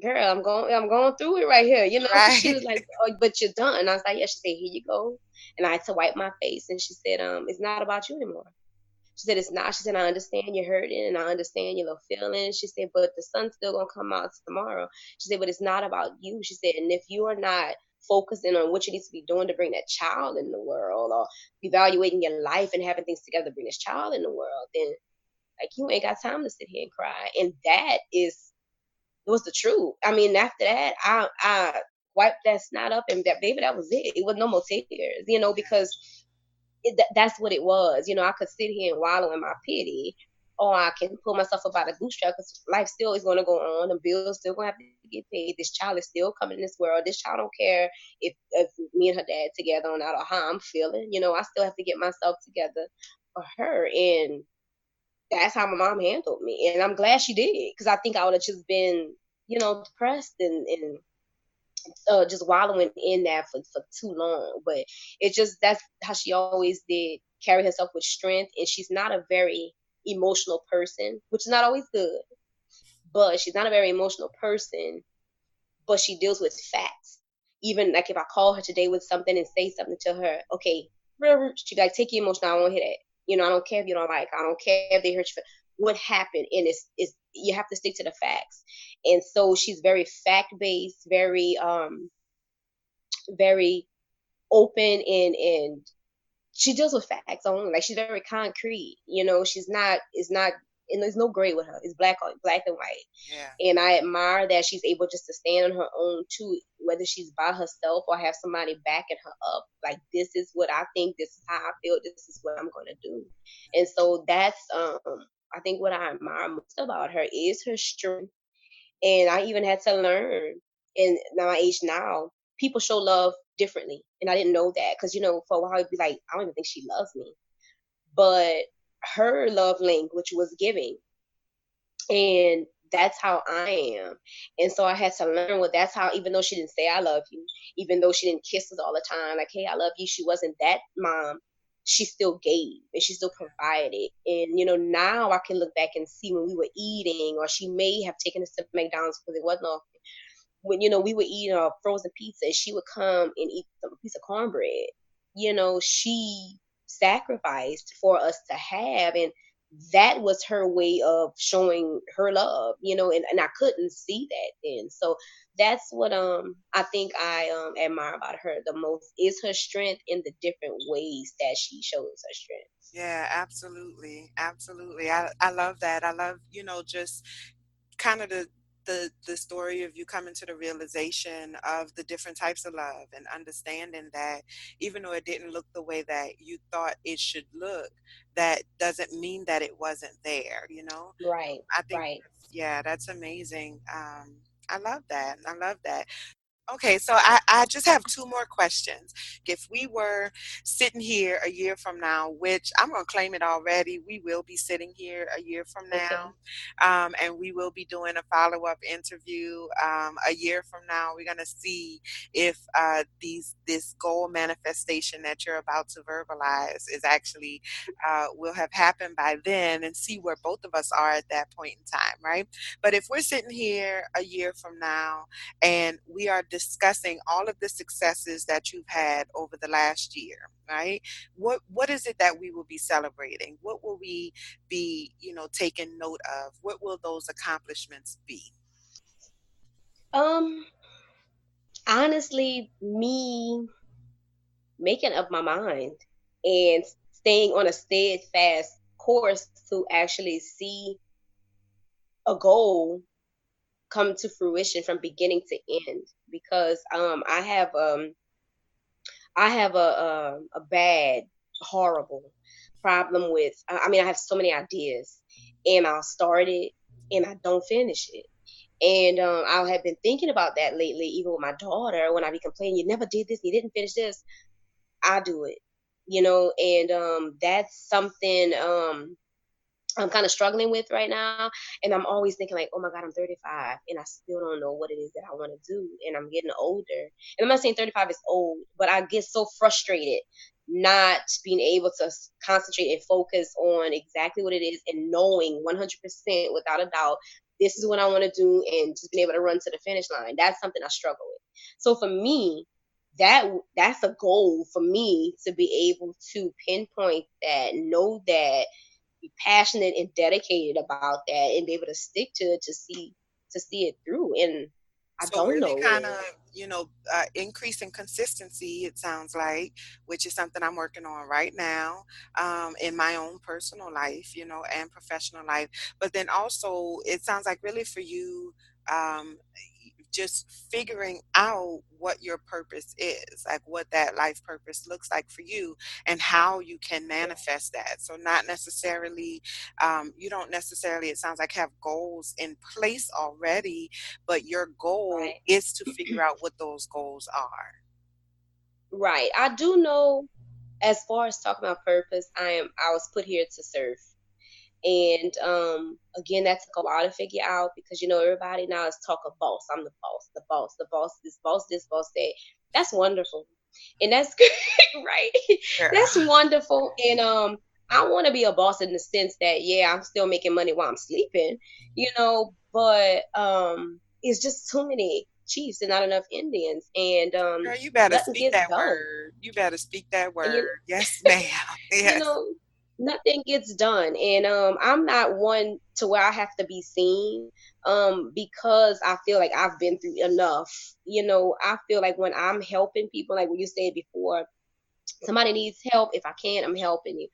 Speaker 2: "Girl, I'm going through it right here." So she
Speaker 1: Right.
Speaker 2: was like, "Oh, but you're done." And I was like, "Yeah." She said, "Here you go." And I had to wipe my face, and she said, "It's not about you anymore." She said, "It's not." She said, "I understand you're hurting, and I understand your little feelings." She said, "But the sun's still gonna come out tomorrow." She said, "But it's not about you." She said, "And if you are not focusing on what you need to be doing to bring that child in the world, or evaluating your life and having things together to bring this child in the world, then like you ain't got time to sit here and cry." And that was the truth. I mean, after that, wipe that snot up, and that baby, that was it. It was no more tears, because that's what it was. I could sit here and wallow in my pity, or I can pull myself up out of bootstrap, because life still is going to go on. The bills still going to have to get paid. This child is still coming in this world. This child don't care if me and her dad together or not, or how I'm feeling. I still have to get myself together for her. And that's how my mom handled me. And I'm glad she did, because I think I would have just been, depressed and just wallowing in that for too long. But it's just, that's how she always did carry herself with strength. And she's not a very emotional person, which is not always good, but she's not a very emotional person, but she deals with facts. Even like if I call her today with something and say something to her, okay, she like, take your emotion. I don't want to hear that. I don't care if you don't like. I don't care if they hurt you. What happened? And it's you have to stick to the facts. And so she's very fact based, very open, and she deals with facts only. Like, she's very concrete. She's not. It's not. And there's no gray with her. It's black and white.
Speaker 1: Yeah.
Speaker 2: And I admire that she's able just to stand on her own too, whether she's by herself or have somebody backing her up. Like, this is what I think, this is how I feel, this is what I'm gonna do. And so that's I think what I admire most about her is her strength. And I even had to learn in my age now, people show love differently. And I didn't know that, because for a while it'd be like, I don't even think she loves me. But her love language was giving, and that's how I am. And so I had to learn, well, that's how, even though she didn't say I love you, even though she didn't kiss us all the time, like, hey, I love you, she wasn't that mom. She still gave, and she still provided. And now I can look back and see when we were eating, or she may have taken us to McDonald's because it wasn't off. When we were eating a frozen pizza, and she would come and eat a piece of cornbread. She sacrificed for us to have, and that was her way of showing her love. And I couldn't see that then. So that's what I think I admire about her the most, is her strength in the different ways that she shows her strength.
Speaker 1: Yeah, absolutely. Absolutely. I love that. I love, just kind of the story of you coming to the realization of the different types of love, and understanding that even though it didn't look the way that you thought it should look, that doesn't mean that it wasn't there.
Speaker 2: Right,
Speaker 1: I think
Speaker 2: right.
Speaker 1: yeah, that's amazing. I love that. I love that. Okay, so I just have two more questions. If we were sitting here a year from now, which I'm going to claim it already, we will be sitting here a year from now,
Speaker 2: Okay.
Speaker 1: and we will be doing a follow-up interview a year from now. We're going to see if this goal manifestation that you're about to verbalize is actually will have happened by then, and see where both of us are at that point in time, right? But if we're sitting here a year from now, and we are discussing all of the successes that you've had over the last year, right? What is it that we will be celebrating? What will we be, taking note of? What will those accomplishments be?
Speaker 2: um Honestly, me making up my mind and staying on a steadfast course to actually see a goal come to fruition from beginning to end. Because I have a bad, horrible problem with, I mean, I have so many ideas, and I'll start it and I don't finish it. And I have been thinking about that lately, even with my daughter, when I be complaining, you never did this, you didn't finish this. I do it, and that's something I'm kind of struggling with right now. And I'm always thinking, like, oh my God, I'm 35 and I still don't know what it is that I want to do. And I'm getting older. And I'm not saying 35 is old, but I get so frustrated not being able to concentrate and focus on exactly what it is, and knowing 100% without a doubt, this is what I want to do, and just being able to run to the finish line. That's something I struggle with. So for me, that's a goal for me, to be able to pinpoint that, know that, be passionate and dedicated about that, and be able to stick to it, to see it through. And I
Speaker 1: So
Speaker 2: don't
Speaker 1: really
Speaker 2: know
Speaker 1: kind of,
Speaker 2: when.
Speaker 1: increasing consistency, it sounds like, which is something I'm working on right now, in my own personal life, and professional life. But then also, it sounds like really for you, um, just figuring out what your purpose is, like what that life purpose looks like for you and how you can manifest that. So not necessarily, you don't necessarily, it sounds like, have goals in place already, but your goal
Speaker 2: Right.
Speaker 1: is to figure out what those goals are.
Speaker 2: Right. I do know, as far as talking about purpose, I was put here to serve. And again, that took a while to figure out because everybody now is talk of boss. I'm the boss, the boss, the boss, this, boss, that. That's wonderful, and that's great, right?
Speaker 1: Yeah.
Speaker 2: That's wonderful, and I want to be a boss in the sense that yeah, I'm still making money while I'm sleeping, but it's just too many chiefs and not enough Indians, and
Speaker 1: Girl, you better
Speaker 2: nothing
Speaker 1: speak
Speaker 2: gets
Speaker 1: that
Speaker 2: done.
Speaker 1: word. You better speak that
Speaker 2: And
Speaker 1: word. Yes, ma'am.
Speaker 2: you
Speaker 1: Yes.
Speaker 2: know, nothing gets done. And I'm not one to where I have to be seen because I feel like I've been through enough. I feel like when I'm helping people, like what you said before, somebody needs help. If I can, I'm helping you.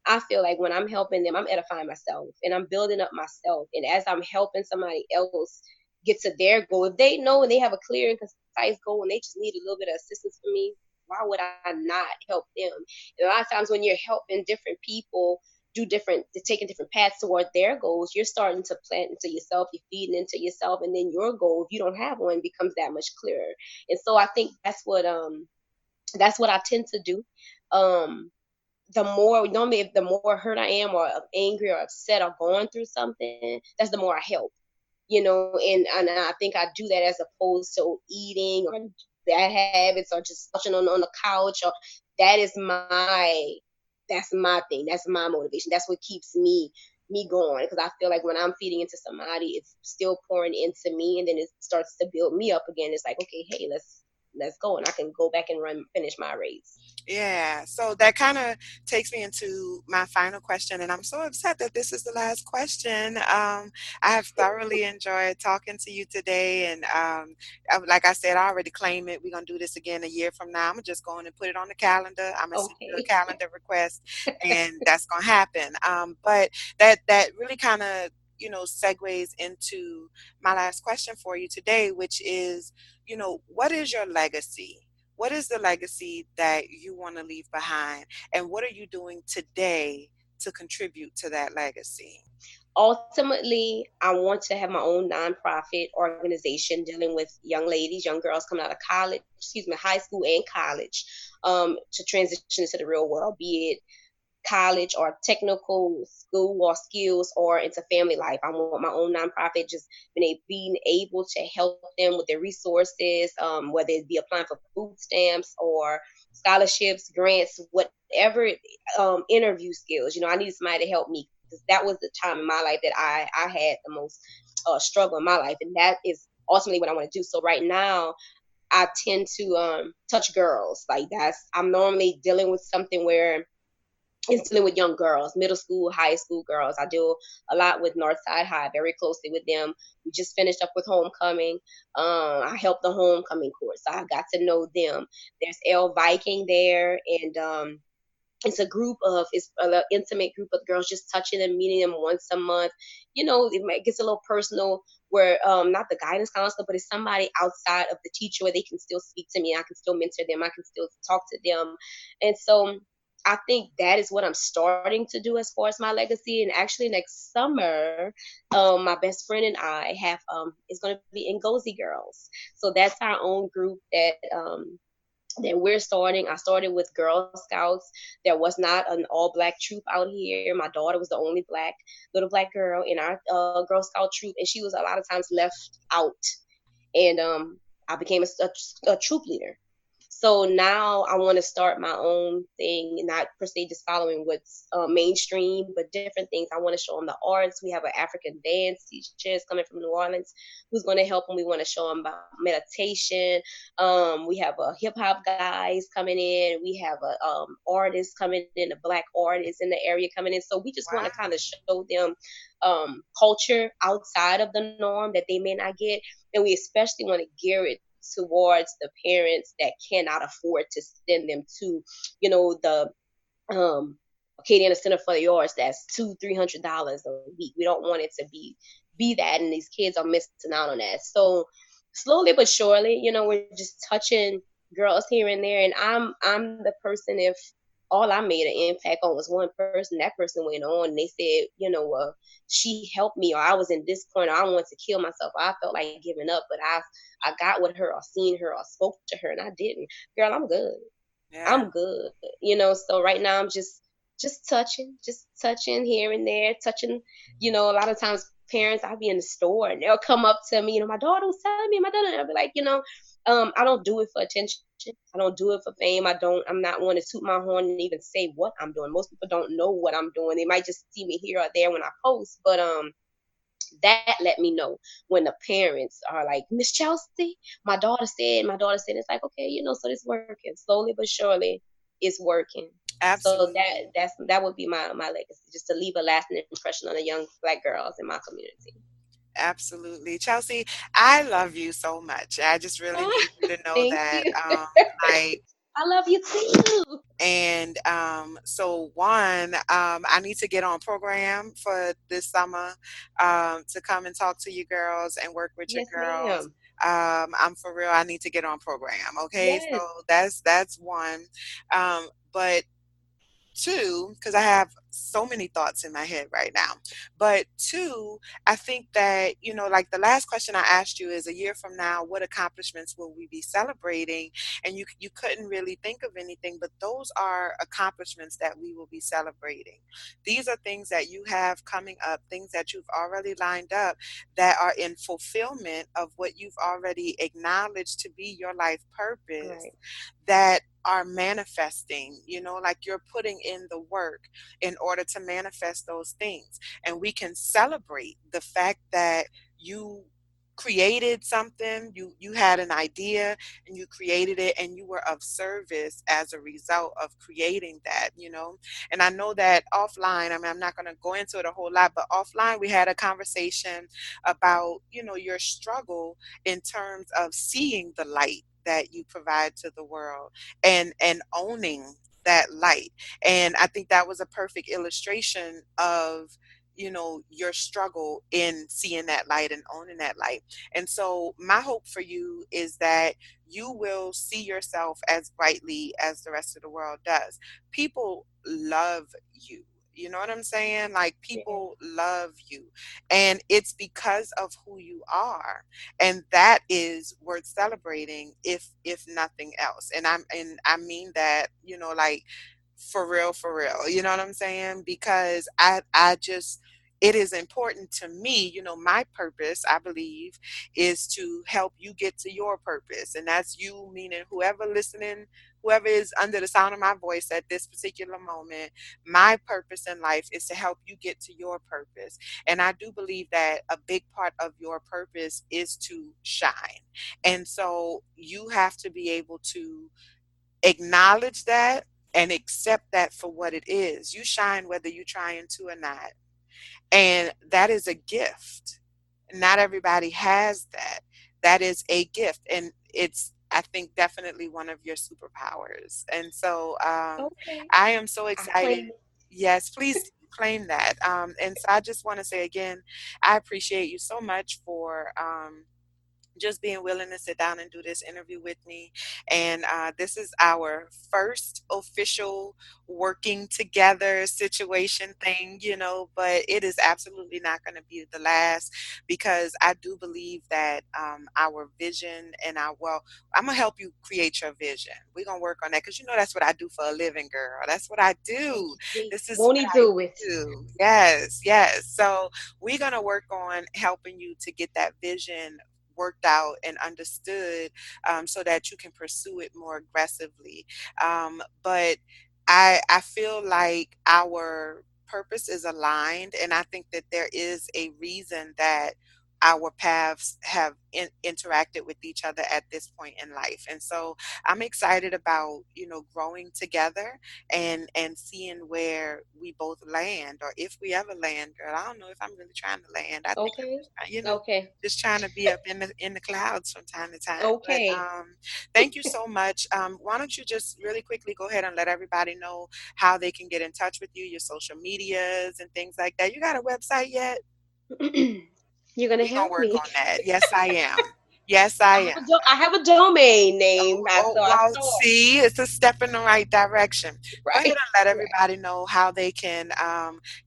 Speaker 2: I feel like when I'm helping them, I'm edifying myself and I'm building up myself. And as I'm helping somebody else get to their goal, if they know and they have a clear and concise goal and they just need a little bit of assistance from me, why would I not help them? And a lot of times when you're helping different people taking different paths toward their goals, you're starting to plant into yourself, you're feeding into yourself, and then your goal, if you don't have one, becomes that much clearer. And so I think that's what I tend to do. Um, the more normally, if the more hurt I am, or angry, or upset, or going through something, that's the more I help. And I think I do that as opposed to eating or bad habits or just slouching on the couch. Or that is my thing. That's my motivation. That's what keeps me going because I feel like when I'm feeding into somebody, it's still pouring into me, and then it starts to build me up again. It's like, okay, hey, let's go, and I can go back and finish my race.
Speaker 1: Yeah, so that kind of takes me into my final question, and I'm so upset that this is the last question. I have thoroughly enjoyed talking to you today, and like I said, I already claim it. We're gonna do this again a year from now. I'm just going to put it on the calendar. I'm gonna send you a
Speaker 2: Okay.
Speaker 1: calendar request, and that's gonna happen. But that really kind of segues into my last question for you today, which is, what is your legacy? What is the legacy that you want to leave behind? And what are you doing today to contribute to that legacy?
Speaker 2: Ultimately, I want to have my own nonprofit organization dealing with young ladies, young girls coming out of college, excuse me, high school and college, to transition into the real world, be it college or technical school or skills or into family life. I want my own nonprofit, just being able to help them with their resources, whether it be applying for food stamps or scholarships, grants, whatever, interview skills. I needed somebody to help me because that was the time in my life that I had the most struggle in my life, and that is ultimately what I want to do. So right now, I tend to touch girls. Like I'm normally dealing with something where is dealing with young girls, middle school, high school girls. I do a lot with Northside High, very closely with them. We just finished up with homecoming. I helped the homecoming course, so I got to know them. There's L Viking there, and it's an intimate group of girls, just touching and meeting them once a month. It gets a little personal where not the guidance counselor, but it's somebody outside of the teacher where they can still speak to me. I can still mentor them. I can still talk to them. And so I think that is what I'm starting to do as far as my legacy. And actually next summer, my best friend and I have is going to be in Ngozi Girls. So that's our own group that we're starting. I started with Girl Scouts. There was not an all black troop out here. My daughter was the only little black girl in our Girl Scout troop, and she was a lot of times left out. And I became a troop leader. So now I want to start my own thing, not per se just following what's mainstream, but different things. I want to show them the arts. We have an African dance teacher coming from New Orleans who's going to help them. We want to show them about meditation. We have a hip hop guys coming in. We have a artist coming in, a black artist in the area coming in. So we just want
Speaker 1: Wow.
Speaker 2: to kind of show them culture outside of the norm that they may not get, and we especially want to gear it towards the parents that cannot afford to send them to, the Acadiana Center for the Arts that's $200-300 a week. We don't want it to be that, and these kids are missing out on that. So slowly but surely, we're just touching girls here and there. And I'm the person, if all I made an impact on was one person, that person went on and they said, she helped me, or I was in this point, or I wanted to kill myself, or I felt like giving up, but I got with her or seen her or spoke to her and I didn't. Girl, I'm good.
Speaker 1: Yeah.
Speaker 2: I'm good. So right now I'm just touching here and there, touching, a lot of times parents, I'll be in the store and they'll come up to me, my daughter was telling me, my daughter, and I'll be like, I don't do it for attention. I don't do it for fame. I'm not one to toot my horn and even say what I'm doing. Most people don't know what I'm doing. They might just see me here or there when I post, but that let me know when the parents are like, Miss Chelsea, my daughter said, it's like, okay, so this working. Slowly but surely it's working. So
Speaker 1: Absolutely.
Speaker 2: that would be my legacy, just to leave a lasting impression on the young Black girls in my community.
Speaker 1: Absolutely. Chelsea, I love you so much. I just really need you to know
Speaker 2: Thank
Speaker 1: that,
Speaker 2: you.
Speaker 1: like,
Speaker 2: I love you too.
Speaker 1: and so one, I need to get on program for this summer, to come and talk to you girls and work with your
Speaker 2: Yes,
Speaker 1: girls.
Speaker 2: ma'am.
Speaker 1: I'm for real. I need to get on program. Okay, so
Speaker 2: Yes.
Speaker 1: that's one. But two, because I have so many thoughts in my head right now. But two, I think that, like the last question I asked you is, a year from now, what accomplishments will we be celebrating? And you couldn't really think of anything, but those are accomplishments that we will be celebrating. These are things that you have coming up, things that you've already lined up that are in fulfillment of what you've already acknowledged to be your life purpose,
Speaker 2: Right.
Speaker 1: that are manifesting, like you're putting in the work in order to manifest those things. And we can celebrate the fact that you created something, you had an idea and you created it, and you were of service as a result of creating that, and I know that offline, I mean, I'm not going to go into it a whole lot, but offline we had a conversation about, your struggle in terms of seeing the light that you provide to the world, and owning that light. And I think that was a perfect illustration of, your struggle in seeing that light and owning that light. And so my hope for you is that you will see yourself as brightly as the rest of the world does. People love you. You know what I'm saying? Like,
Speaker 2: Yeah.
Speaker 1: people love you. And it's because of who you are, and that is worth celebrating, if nothing else. And I mean that, like, for real, you know what I'm saying? Because I just, it is important to me, my purpose, I believe, is to help you get to your purpose. And that's you, meaning whoever listening, whoever is under the sound of my voice at this particular moment. My purpose in life is to help you get to your purpose. And I do believe that a big part of your purpose is to shine. And so you have to be able to acknowledge that and accept that for what it is. You shine whether you're trying to or not. And that is a gift. Not everybody has that. That is a gift. And it's, I think, definitely one of your superpowers. And so,
Speaker 2: Okay.
Speaker 1: I am so
Speaker 2: I
Speaker 1: excited.
Speaker 2: claim it.
Speaker 1: Yes, please claim that. And so I just want to say again, I appreciate you so much for, just being willing to sit down and do this interview with me. And this is our first official working together situation thing, but it is absolutely not going to be the last, because I do believe that, our vision and well, I'm going to help you create your vision. We're going to work on that, because that's what I do for a living, girl. That's what I do. This is
Speaker 2: Won't
Speaker 1: what
Speaker 2: he
Speaker 1: I
Speaker 2: do it?
Speaker 1: do. Yes, yes. So we're going to work on helping you to get that vision worked out and understood, so that you can pursue it more aggressively. But I feel like our purpose is aligned, and I think that there is a reason that our paths have interacted with each other at this point in life. And so I'm excited about, growing together, and seeing where we both land, or if we ever land. Girl, I don't know if I'm really trying to land. I think I'm
Speaker 2: Okay.
Speaker 1: just
Speaker 2: Okay.
Speaker 1: just trying to be up in the clouds from time to time. But
Speaker 2: Okay.
Speaker 1: thank you so much. Why don't you just really quickly go ahead and let everybody know how they can get in touch with you, your social medias and things like that. You got a website yet?
Speaker 2: You're gonna
Speaker 1: We're gonna
Speaker 2: help
Speaker 1: work
Speaker 2: me.
Speaker 1: on that. Yes, I am. Yes, I am.
Speaker 2: I have a domain name.
Speaker 1: Oh, oh,
Speaker 2: I
Speaker 1: well,
Speaker 2: saw
Speaker 1: see, it's a step in the right direction. Go ahead
Speaker 2: right,
Speaker 1: and let
Speaker 2: right.
Speaker 1: everybody know how they can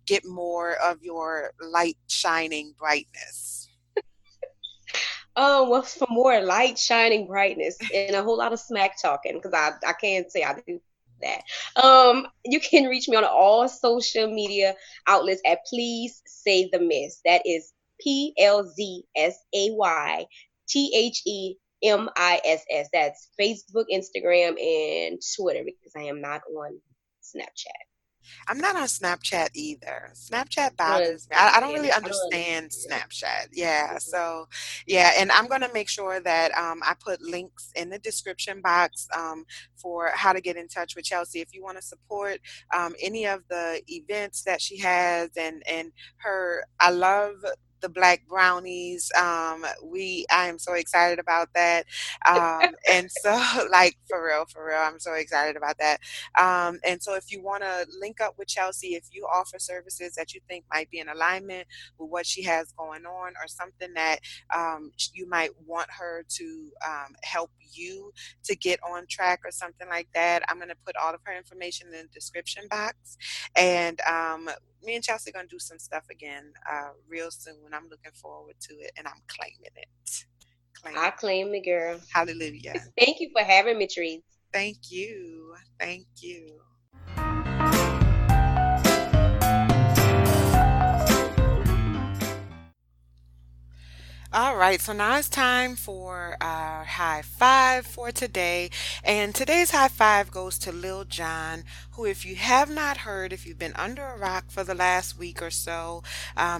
Speaker 1: get more of your light shining brightness.
Speaker 2: What's for more light, shining brightness, and a whole lot of smack talking? Because I can't say I do that. You can reach me on all social media outlets at Please Say the Miss. That is PLZSAYTHEMISS. That's Facebook, Instagram, and Twitter because I am not on Snapchat.
Speaker 1: I'm not on Snapchat either. Snapchat
Speaker 2: I don't
Speaker 1: bothers me.
Speaker 2: understand
Speaker 1: I don't
Speaker 2: it.
Speaker 1: really
Speaker 2: I don't
Speaker 1: understand
Speaker 2: understand
Speaker 1: Snapchat. Yeah.
Speaker 2: it.
Speaker 1: So, yeah. And I'm going to make sure that I put links in the description box for how to get in touch with Chelsea. If you want to support any of the events that she has and her, I love the black brownies. I am so excited about that. And so like for real, I'm so excited about that. And so if you want to link up with Chelsea, if you offer services that you think might be in alignment with what she has going on or something that you might want her to help you to get on track or something like that, I'm going to put all of her information in the description box. And me and Chelsea are going to do some stuff again real soon. I'm looking forward to it and I'm claiming it.
Speaker 2: I
Speaker 1: Claiming.
Speaker 2: claim the girl.
Speaker 1: Hallelujah.
Speaker 2: Thank you for having me, Trees.
Speaker 1: Thank you. Thank you. All right, so now it's time for our high five for today. And today's high five goes to Lil Jon, who, if you have not heard, if you've been under a rock for the last week or so,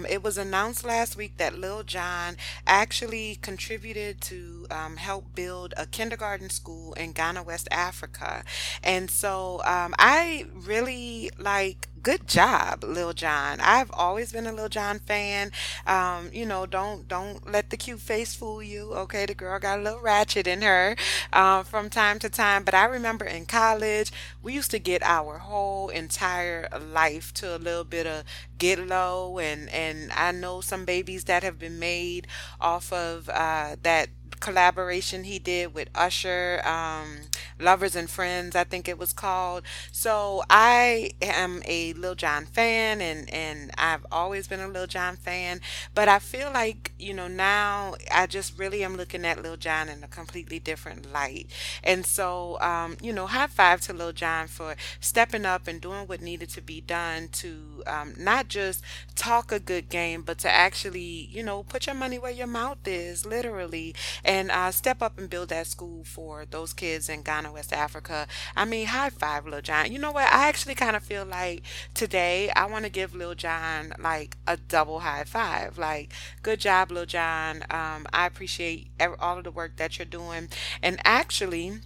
Speaker 1: it was announced last week that Lil Jon actually contributed to help build a kindergarten school in Ghana, West Africa. And so I really like, good job, Lil Jon. I've always been a Lil Jon fan. Don't let the cute face fool you. Okay, the girl got a little ratchet in her from time to time. But I remember in college, we used to get our whole entire life to a little bit of Get Low, and I know some babies that have been made off of that collaboration he did with Usher, Lovers and Friends, I think it was called. So I am a Lil Jon fan, and I've always been a Lil Jon fan. But I feel like, now I just really am looking at Lil Jon in a completely different light. And so, high five to Lil Jon for stepping up and doing what needed to be done to not just talk a good game, but to actually, put your money where your mouth is, literally, and step up and build that school for those kids in Ghana, West Africa. I mean, high five, Lil Jon. You know what? I actually kind of feel like today I want to give Lil Jon like a double high five. Like, good job, Lil Jon. I appreciate all of the work that you're doing. And actually,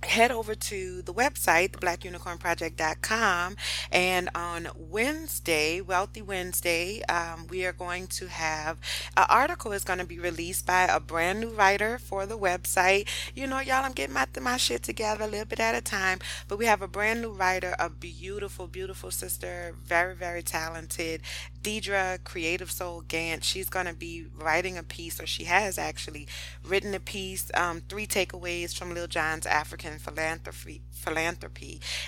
Speaker 1: head over to the website, theblackunicornproject.com, and on Wednesday, Wealthy Wednesday, we are going to have an article is going to be released by a brand new writer for the website. Y'all, I'm getting my shit together a little bit at a time, but we have a brand new writer, a beautiful, beautiful sister, very, very talented, Deidre Creative Soul Gant. She's going to be writing a piece, or she has actually written a piece, three takeaways from Lil Jon's African philanthropy.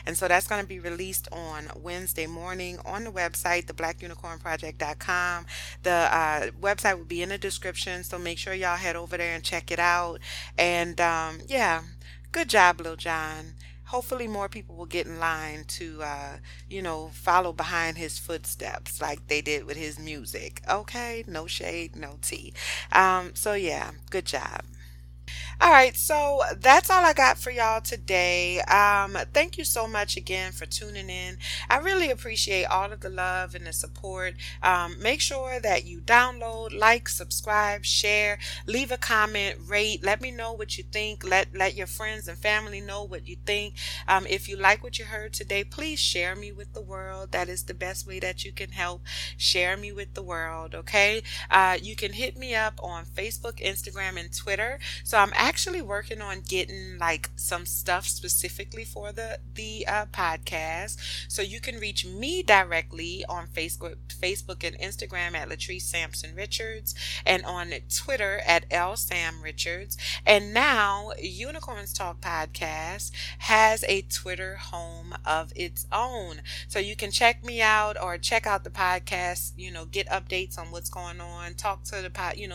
Speaker 1: And so that's going to be released on Wednesday morning on the website, theblackunicornproject.com. The website will be in the description, so make sure y'all head over there and check it out. And yeah, good job, Lil Jon. Hopefully more people will get in line to follow behind his footsteps like they did with his music. Okay, no shade, no tea. So yeah, good job. All right, so that's all I got for y'all today. Thank you so much again for tuning in. I really appreciate all of the love and the support. Make sure that you download, like, subscribe, share, leave a comment, rate. Let me know what you think. Let your friends and family know what you think. If you like what you heard today, please share me with the world. That is the best way that you can help. Share me with the world, okay? You can hit me up on Facebook, Instagram, and Twitter. So I'm actually working on getting like some stuff specifically for the podcast. So you can reach me directly on Facebook and Instagram at Latrice Sampson Richards, and on Twitter at L Sam Richards. And now Unicorns Talk Podcast has a Twitter home of its own. So you can check me out or check out the podcast, get updates on what's going on, talk to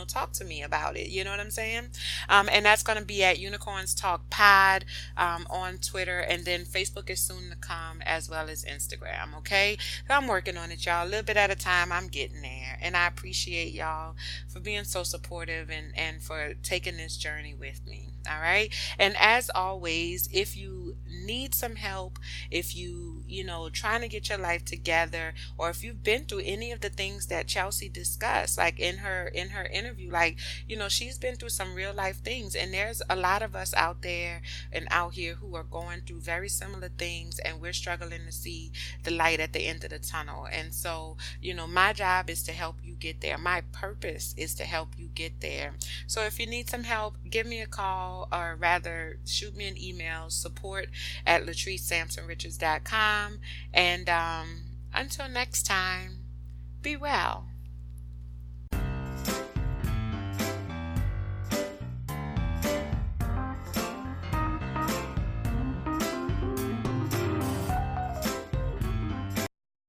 Speaker 1: talk to me about it. You know what I'm saying? And that's going to be at Unicorns Talk Pod on Twitter, and then Facebook is soon to come, as well as Instagram. Okay, so I'm working on it, y'all, a little bit at a time. I'm getting there, and I appreciate y'all for being so supportive and for taking this journey with me. All right, and as always, if you need some help, if trying to get your life together, or if you've been through any of the things that Chelsea discussed, like in her interview, like she's been through some real life things, and there's a lot of us out there and out here who are going through very similar things, and we're struggling to see the light at the end of the tunnel. And so, my job is to help you get there. My purpose is to help you get there. So if you need some help, give me a call, or rather shoot me an email, support at latricesampsonrichards.com. And until next time, be well.